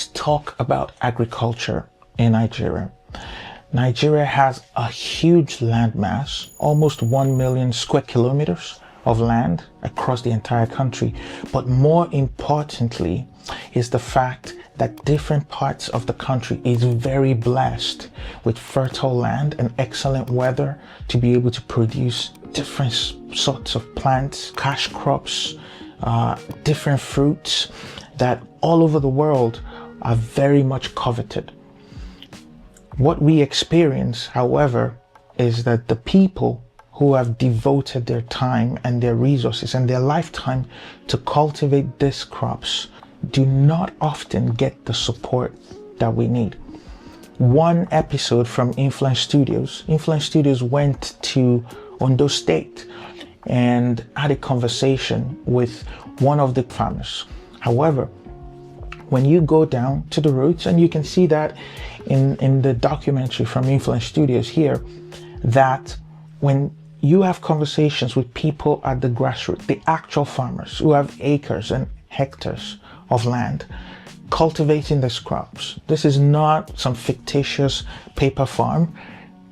let's talk about agriculture in Nigeria. Nigeria has a huge landmass, almost 1 million square kilometers of land across the entire country. But more importantly is the fact that different parts of the country is very blessed with fertile land and excellent weather to be able to produce different sorts of plants, cash crops, different fruits that all over the world are very much coveted. What we experience, however, is that the people who have devoted their time and their resources and their lifetime to cultivate these crops do not often get the support that we need. One episode from Influence Studios went to Ondo State and had a conversation with one of the farmers. However, when you go down to the roots, and you can see that in the documentary from Influence Studios here, that when you have conversations with people at the grassroots, the actual farmers who have acres and hectares of land cultivating these crops, this is not some fictitious paper farm.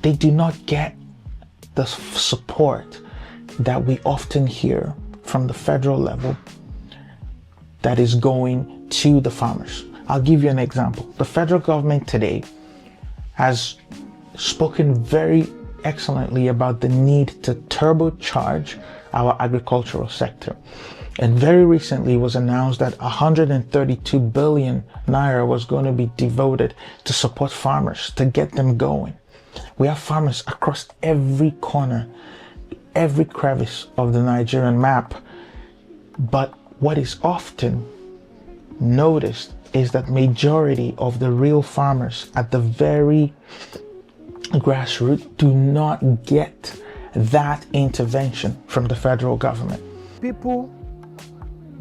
They do not get the support that we often hear from the federal level that is going to the farmers. I'll give you an example. The federal government today has spoken very excellently about the need to turbocharge our agricultural sector. And very recently it was announced that 132 billion naira was going to be devoted to support farmers, to get them going. We have farmers across every corner, every crevice of the Nigerian map. But what is often noticed is that majority of the real farmers at the very grassroots do not get that intervention from the federal government. People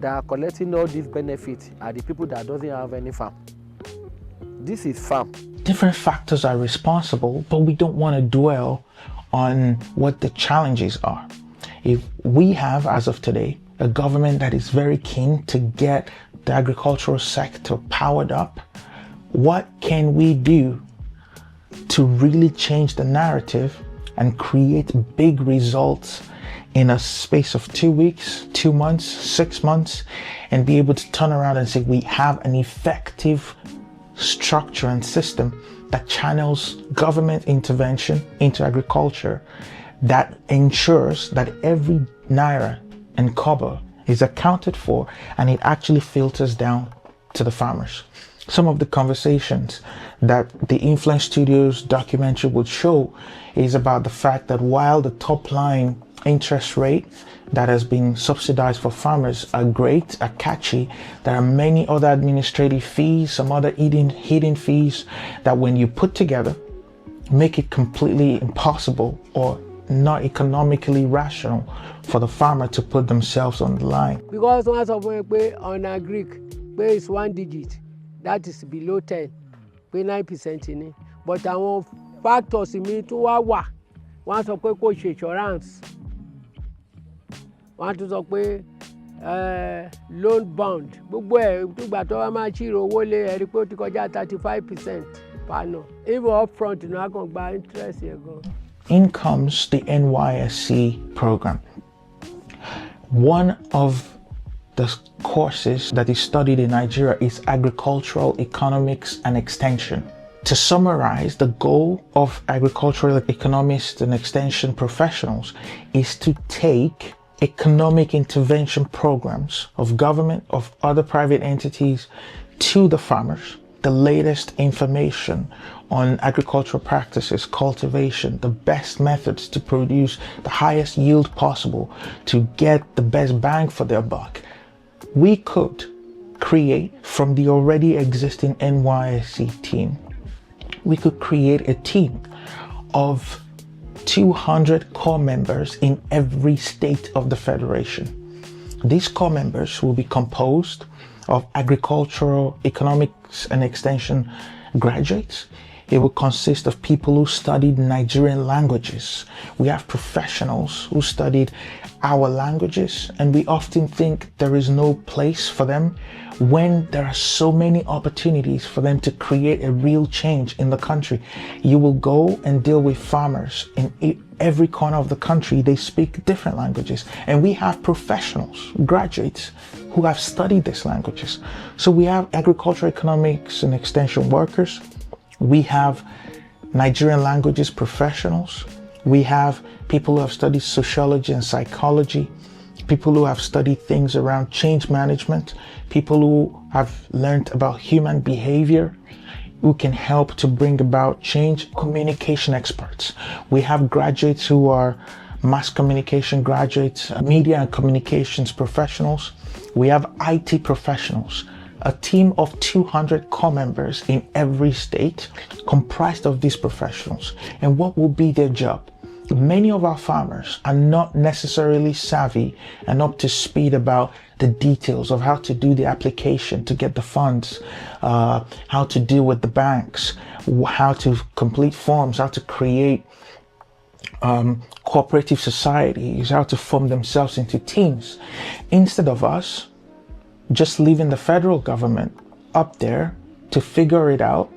that are collecting all these benefits are the people that doesn't have any farm. This is farm. Different factors are responsible, but we don't want to dwell on what the challenges are. If we have, as of today, a government that is very keen to get the agricultural sector powered up, what can we do to really change the narrative and create big results in a space of 2 weeks, 2 months, 6 months, and be able to turn around and say we have an effective structure and system that channels government intervention into agriculture, that ensures that every naira and kobo is accounted for and it actually filters down to the farmers. Some of the conversations that the Influence Studios documentary would show is about the fact that while the top line interest rate that has been subsidized for farmers are great, are catchy, there are many other administrative fees, some other hidden fees that when you put together make it completely impossible or not economically rational for the farmer to put themselves on the line. Because once of on a Greek, where is 1 digit, that is below 10, pay 9% in it. But our factors in me to once of coach insurance, want to say loan bond. But to much hero will report to 35% per annum. Even upfront, you know, I can buy interest here. In comes the NYSC program. One of the courses that is studied in Nigeria is agricultural economics and extension. To summarize, the goal of agricultural economists and extension professionals is to take economic intervention programs of government, of other private entities to the farmers, the latest information on agricultural practices, cultivation, the best methods to produce the highest yield possible to get the best bang for their buck. We could create from the already existing NYSC team, we could create a team of 200 core members in every state of the Federation. These core members will be composed of agricultural economics and extension graduates. It will consist of people who studied Nigerian languages. We have professionals who studied our languages, and we often think there is no place for them when there are so many opportunities for them to create a real change in the country. You will go and deal with farmers in every corner of the country. They speak different languages, and we have professionals, graduates who have studied these languages. So we have agriculture, economics, and extension workers. We have Nigerian languages professionals. We have people who have studied sociology and psychology, people who have studied things around change management, people who have learned about human behavior, who can help to bring about change, communication experts. We have graduates who are mass communication graduates, media and communications professionals. We have IT professionals, a team of 200 core members in every state comprised of these professionals. And what will be their job? Many of our farmers are not necessarily savvy and up to speed about the details of how to do the application to get the funds, how to deal with the banks, how to complete forms, how to create cooperative societies, how to form themselves into teams. Instead of us just leaving the federal government up there to figure it out,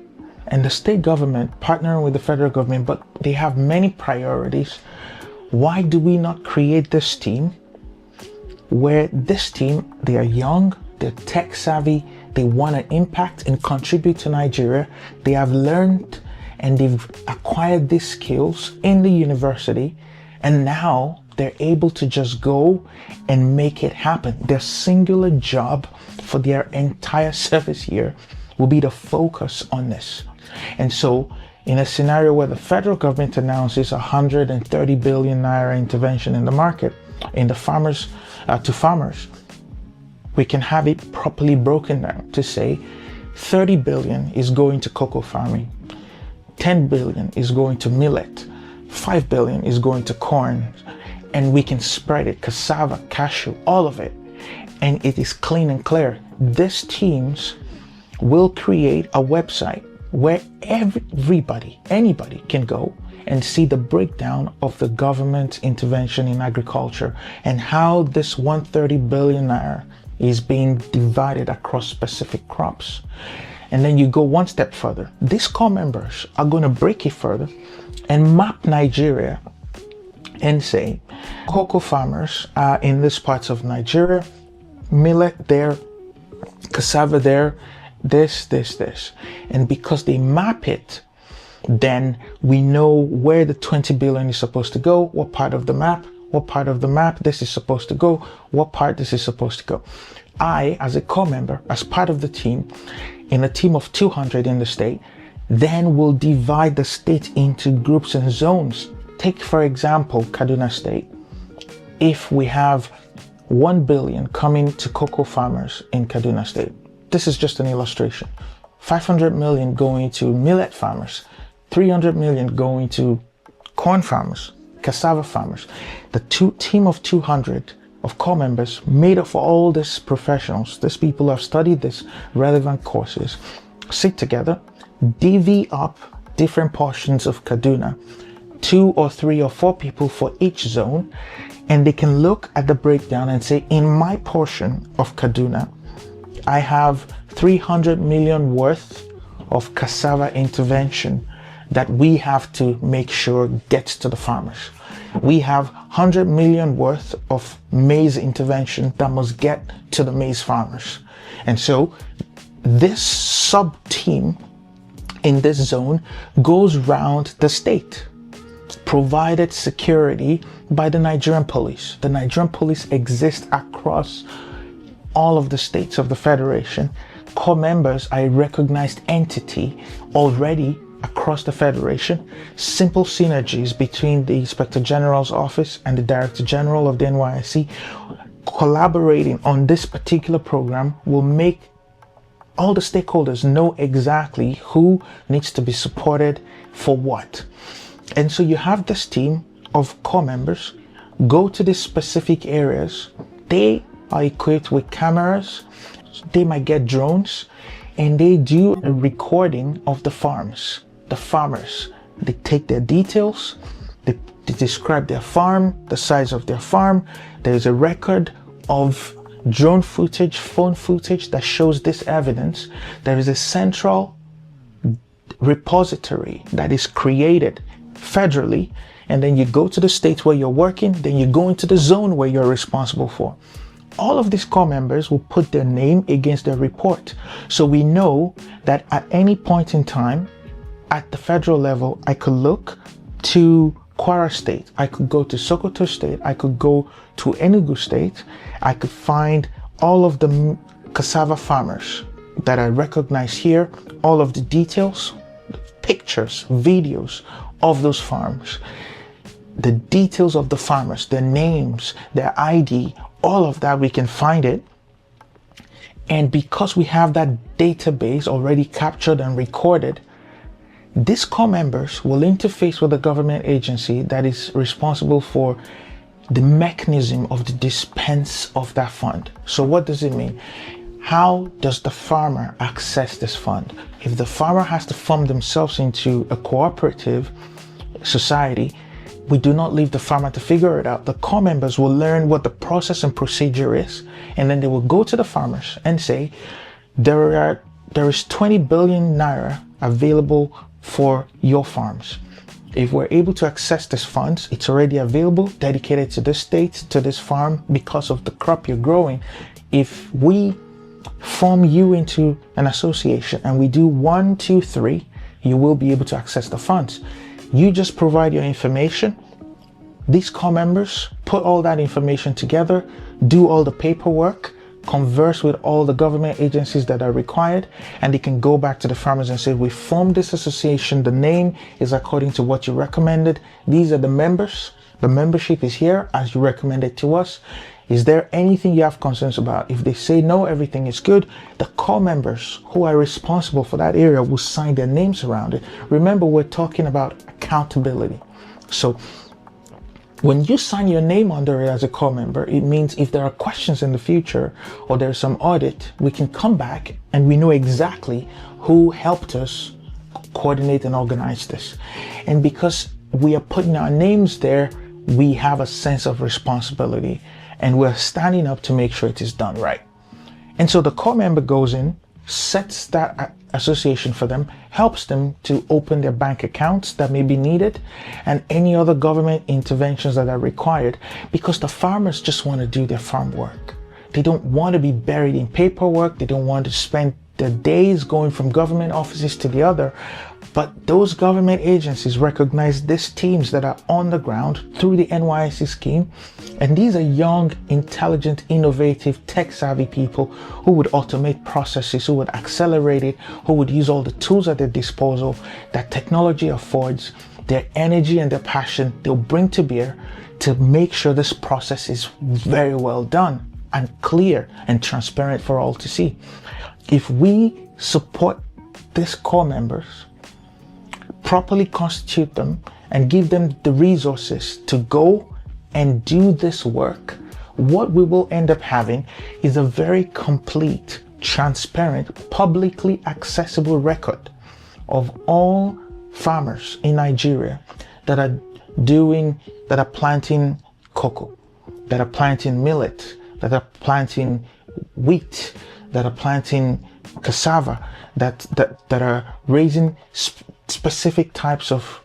and the state government partnering with the federal government, but they have many priorities. Why do we not create this team where this team, they are young, they're tech savvy, they want to impact and contribute to Nigeria. They have learned and they've acquired these skills in the university, and now they're able to just go and make it happen. Their singular job for their entire service year will be to focus on this. And so in a scenario where the federal government announces 130 billion naira intervention in the market, in the farmers, to farmers, we can have it properly broken down to say 30 billion is going to cocoa farming, 10 billion is going to millet, 5 billion is going to corn, and we can spread it, cassava, cashew, all of it, and it is clean and clear. These teams will create a website where anybody can go and see the breakdown of the government intervention in agriculture and how this 130 billion naira is being divided across specific crops. And then you go one step further. These core members are going to break it further and map Nigeria and say, cocoa farmers are in these parts of Nigeria, millet there, cassava there, this. And because they map it, then we know where the 20 billion is supposed to go, what part of the map this is supposed to go, what part this is supposed to go. I, as a core member, as part of the team, in a team of 200 in the state, then will divide the state into groups and zones. Take, for example, Kaduna State. If we have 1 billion coming to cocoa farmers in Kaduna State, this is just an illustration. 500 million going to millet farmers, 300 million going to corn farmers, cassava farmers. The team of 200 of core members made of all these professionals, these people who have studied these relevant courses, sit together, divvy up different portions of Kaduna, 2 or 3 or 4 people for each zone, and they can look at the breakdown and say, in my portion of Kaduna, I have 300 million worth of cassava intervention that we have to make sure gets to the farmers. We have 100 million worth of maize intervention that must get to the maize farmers. And so this sub-team in this zone goes round the state, provided security by the Nigerian police. The Nigerian police exists across all of the states of the Federation. Core members are a recognized entity already across the Federation. Simple synergies between the Inspector General's office and the Director General of the NYSC collaborating on this particular program will make all the stakeholders know exactly who needs to be supported for what. And so you have this team of core members go to these specific areas. They are equipped with cameras, they might get drones, and they do a recording of the farms, the farmers. They take their details, They describe their farm, the size of their farm. There's a record of drone footage, phone footage that shows this evidence. There is a central repository that is created federally, and then you go to the state where you're working, then you go into the zone where you're responsible for. All of these corps members will put their name against their report. So we know that at any point in time, at the federal level, I could look to Kwara State, I could go to Sokoto State, I could go to Enugu State, I could find all of the cassava farmers that I recognize here, all of the details, pictures, videos of those farms, the details of the farmers, their names, their ID, all of that, we can find it. And because we have that database already captured and recorded, these corps members will interface with the government agency that is responsible for the mechanism of the dispense of that fund. So what does it mean? How does the farmer access this fund? If the farmer has to form themselves into a cooperative society, we do not leave the farmer to figure it out. The corps members will learn what the process and procedure is, and then they will go to the farmers and say, there is 20 billion naira available for your farms. If we're able to access these funds, it's already available, dedicated to this state, to this farm, because of the crop you're growing. If we form you into an association and we do 1, 2, 3, you will be able to access the funds. You just provide your information. These corps members put all that information together, do all the paperwork, converse with all the government agencies that are required, and they can go back to the farmers and say, we formed this association, the name is according to what you recommended, these are the members, the membership is here as you recommended to us. Is there anything you have concerns about? If they say no, everything is good, the corps members who are responsible for that area will sign their names around it. Remember, we're talking about accountability. So when you sign your name under it as a corps member, it means if there are questions in the future or there's some audit, we can come back and we know exactly who helped us coordinate and organize this. And because we are putting our names there, we have a sense of responsibility and we're standing up to make sure it is done right. And so the corps member goes in, sets that association for them, helps them to open their bank accounts that may be needed and any other government interventions that are required, because the farmers just want to do their farm work. They don't want to be buried in paperwork. They don't want to spend their days going from government offices to the other. But those government agencies recognize these teams that are on the ground through the NYSC scheme. And these are young, intelligent, innovative, tech-savvy people who would automate processes, who would accelerate it, who would use all the tools at their disposal that technology affords, their energy and their passion they'll bring to bear to make sure this process is very well done and clear and transparent for all to see. If we support these corps members, properly constitute them, and give them the resources to go and do this work, what we will end up having is a very complete, transparent, publicly accessible record of all farmers in Nigeria that are planting cocoa, that are planting millet, that are planting wheat, that are planting cassava, that are raising specific types of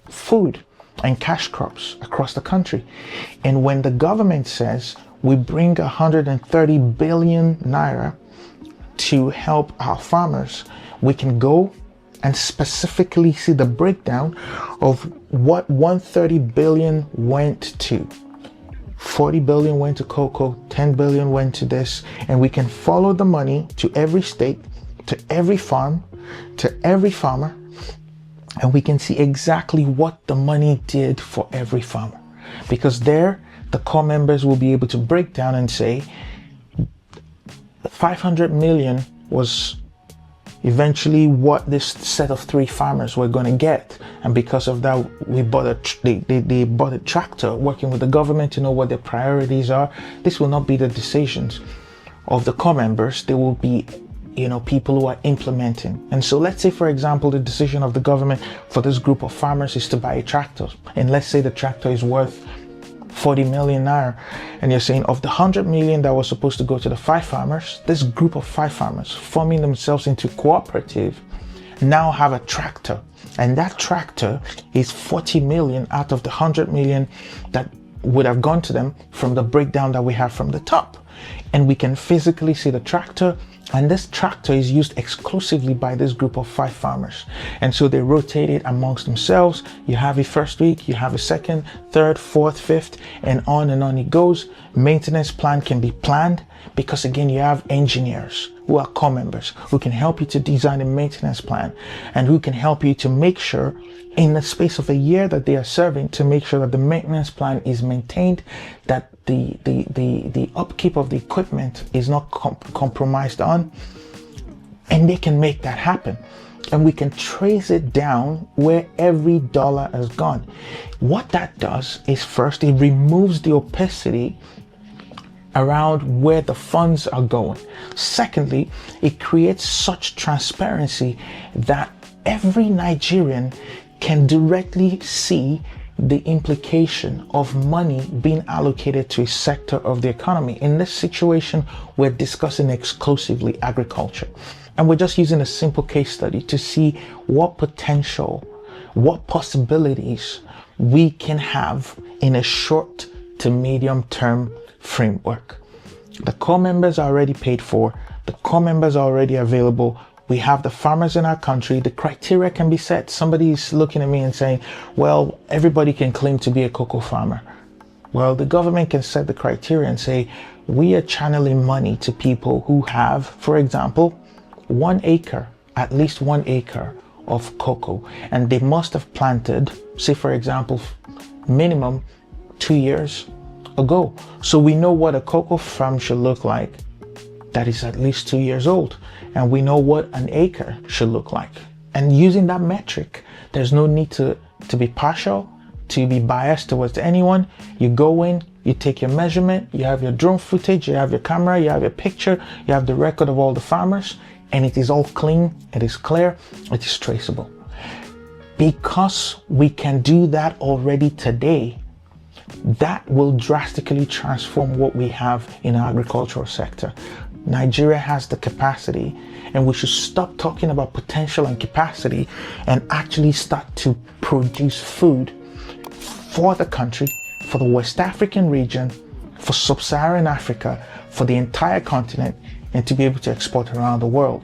food and cash crops across the country. And when the government says we bring 130 billion naira to help our farmers, we can go and specifically see the breakdown of what 130 billion went to. 40 billion went to cocoa, 10 billion went to this, and we can follow the money to every state, to every farm, to every farmer, and we can see exactly what the money did for every farmer. Because there, the corps members will be able to break down and say, 500 million was eventually what this set of 3 farmers were going to get, and because of that we they bought a tractor, working with the government to know what their priorities are. This will not be the decisions of the corps members. They will be people who are implementing. And so let's say, for example, the decision of the government for this group of farmers is to buy a tractor. And let's say the tractor is worth 40 million naira. And you're saying of the 100 million that was supposed to go to the 5 farmers, this group of 5 farmers forming themselves into cooperative now have a tractor. And that tractor is 40 million out of the 100 million that would have gone to them from the breakdown that we have from the top. And we can physically see the tractor, and this tractor is used exclusively by this group of 5 farmers. And so they rotate it amongst themselves. You have a first week, you have a second, third, fourth, fifth, and on it goes. Maintenance plan can be planned because, again, you have engineers who are core members who can help you to design a maintenance plan and who can help you to make sure in the space of a year that they are serving to make sure that the maintenance plan is maintained, that the upkeep of the equipment is not compromised on, and they can make that happen. And we can trace it down where every dollar has gone. What that does is, first, it removes the opacity around where the funds are going. Secondly, it creates such transparency that every Nigerian can directly see the implication of money being allocated to a sector of the economy. In this situation, we're discussing exclusively agriculture. And we're just using a simple case study to see what potential, what possibilities we can have in a short to medium term framework. The core members are already paid for. The core members are already available. We have the farmers in our country. The criteria can be set. Somebody's looking at me and saying, well, everybody can claim to be a cocoa farmer. Well, the government can set the criteria and say, we are channeling money to people who have, for example, 1 acre, at least 1 acre of cocoa. And they must have planted, say, for example, minimum 2 years ago. So we know what a cocoa farm should look like that is at least 2 years old. And we know what an acre should look like. And using that metric, there's no need to be partial, to be biased towards anyone. You go in, you take your measurement, you have your drone footage, you have your camera, you have your picture, you have the record of all the farmers, and it is all clean, it is clear, it is traceable. Because we can do that already today, that will drastically transform what we have in our agricultural sector. Nigeria has the capacity, and we should stop talking about potential and capacity and actually start to produce food for the country, for the West African region, for Sub-Saharan Africa, for the entire continent, and to be able to export around the world.